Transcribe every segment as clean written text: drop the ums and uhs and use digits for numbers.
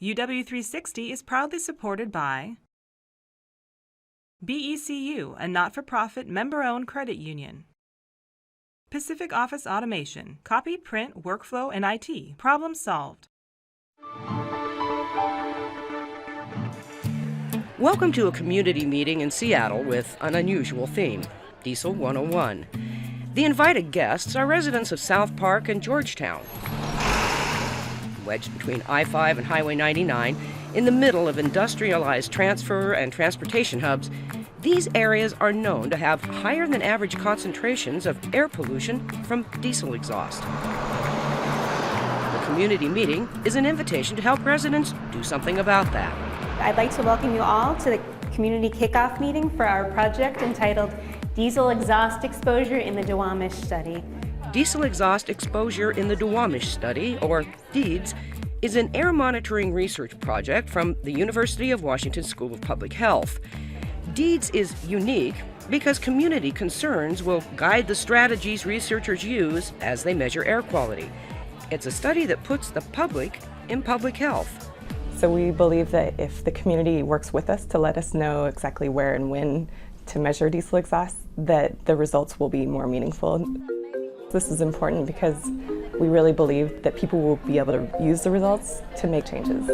UW360 is proudly supported by BECU, a not-for-profit member-owned credit union. Pacific Office Automation, copy, print, workflow, and IT. Problem solved. Welcome to a community meeting in Seattle with an unusual theme, Diesel 101. The invited guests are residents of South Park and Georgetown. Wedged between I-5 and Highway 99, in the middle of industrialized transfer and transportation hubs, these areas are known to have higher than average concentrations of air pollution from diesel exhaust. The community meeting is an invitation to help residents do something about that. I'd like to welcome you all to the community kickoff meeting for our project entitled Diesel Exhaust Exposure in the Duwamish Study. Diesel exhaust exposure in the Duwamish Study, or DEEDS, is an air monitoring research project from the University of Washington School of Public Health. DEEDS is unique because community concerns will guide the strategies researchers use as they measure air quality. It's a study that puts the public in public health. So we believe that if the community works with us to let us know exactly where and when to measure diesel exhaust, that the results will be more meaningful. This is important because we really believe that people will be able to use the results to make changes.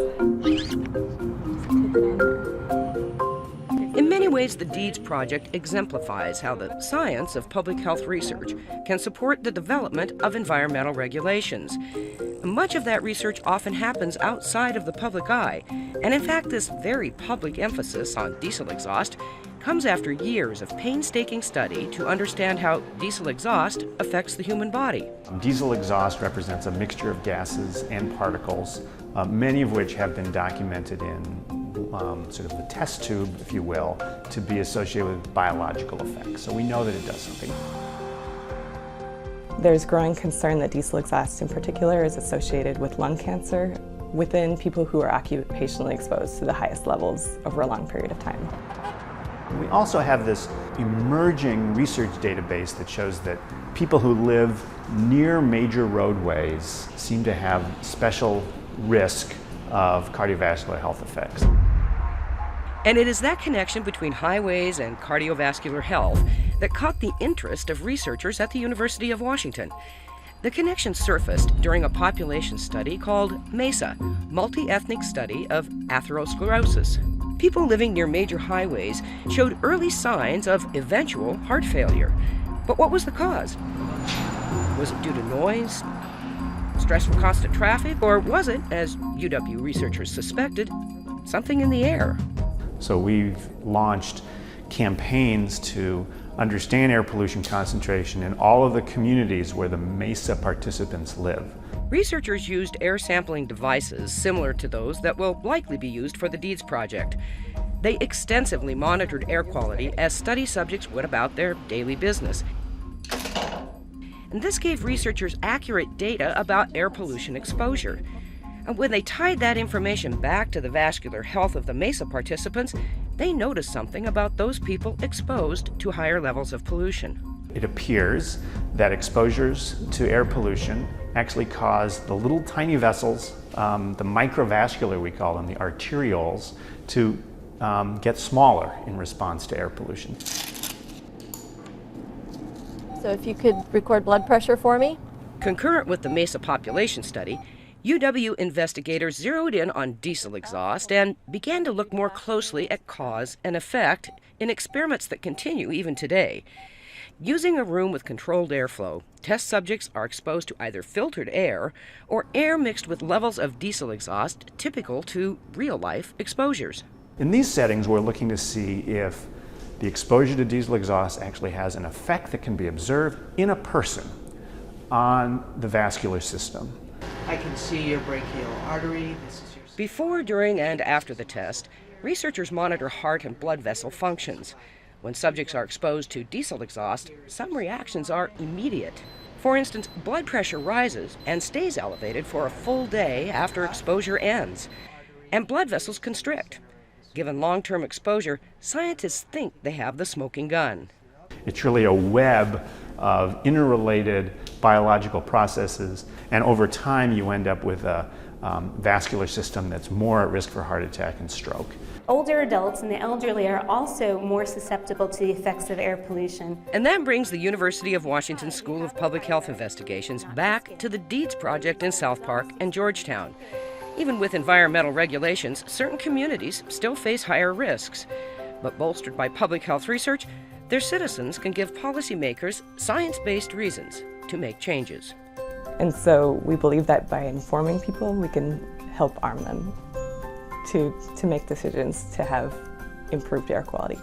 In many ways, the DEEDS project exemplifies how the science of public health research can support the development of environmental regulations. Much of that research often happens outside of the public eye, and in fact, this very public emphasis on diesel exhaust comes after years of painstaking study to understand how diesel exhaust affects the human body. Diesel exhaust represents a mixture of gases and particles, many of which have been documented in sort of the test tube, if you will, to be associated with biological effects. So we know that it does something. There's growing concern that diesel exhaust in particular is associated with lung cancer within people who are occupationally exposed to the highest levels over a long period of time. We also have this emerging research database that shows that people who live near major roadways seem to have special risk of cardiovascular health effects. And it is that connection between highways and cardiovascular health that caught the interest of researchers at the University of Washington. The connection surfaced during a population study called MESA, Multi-Ethnic Study of Atherosclerosis. People living near major highways showed early signs of eventual heart failure. But what was the cause? Was it due to noise, stress from constant traffic, or was it, as UW researchers suspected, something in the air? So we've launched campaigns to understand air pollution concentration in all of the communities where the MESA participants live. Researchers used air sampling devices similar to those that will likely be used for the DEEDS project. They extensively monitored air quality as study subjects went about their daily business. And this gave researchers accurate data about air pollution exposure. And when they tied that information back to the vascular health of the MESA participants, they noticed something about those people exposed to higher levels of pollution. It appears that exposures to air pollution actually cause the little tiny vessels, the microvascular we call them, the arterioles, to get smaller in response to air pollution. So if you could record blood pressure for me. Concurrent with the MESA population study, UW investigators zeroed in on diesel exhaust and began to look more closely at cause and effect in experiments that continue even today. Using a room with controlled airflow, test subjects are exposed to either filtered air or air mixed with levels of diesel exhaust typical to real-life exposures. In these settings, we're looking to see if the exposure to diesel exhaust actually has an effect that can be observed in a person on the vascular system. I can see your brachial artery. This is your... Before, during, and after the test, researchers monitor heart and blood vessel functions. When subjects are exposed to diesel exhaust, some reactions are immediate. For instance, blood pressure rises and stays elevated for a full day after exposure ends, and blood vessels constrict. Given long-term exposure, scientists think they have the smoking gun. It's really a web of interrelated biological processes, and over time you end up with a vascular system that's more at risk for heart attack and stroke. Older adults and the elderly are also more susceptible to the effects of air pollution. And that brings the University of Washington School of Public Health Investigations back to the DEEDS project in South Park and Georgetown. Even with environmental regulations, certain communities still face higher risks. But bolstered by public health research, their citizens can give policymakers science-based reasons to make changes. And so we believe that by informing people, we can help arm them to make decisions to have improved air quality.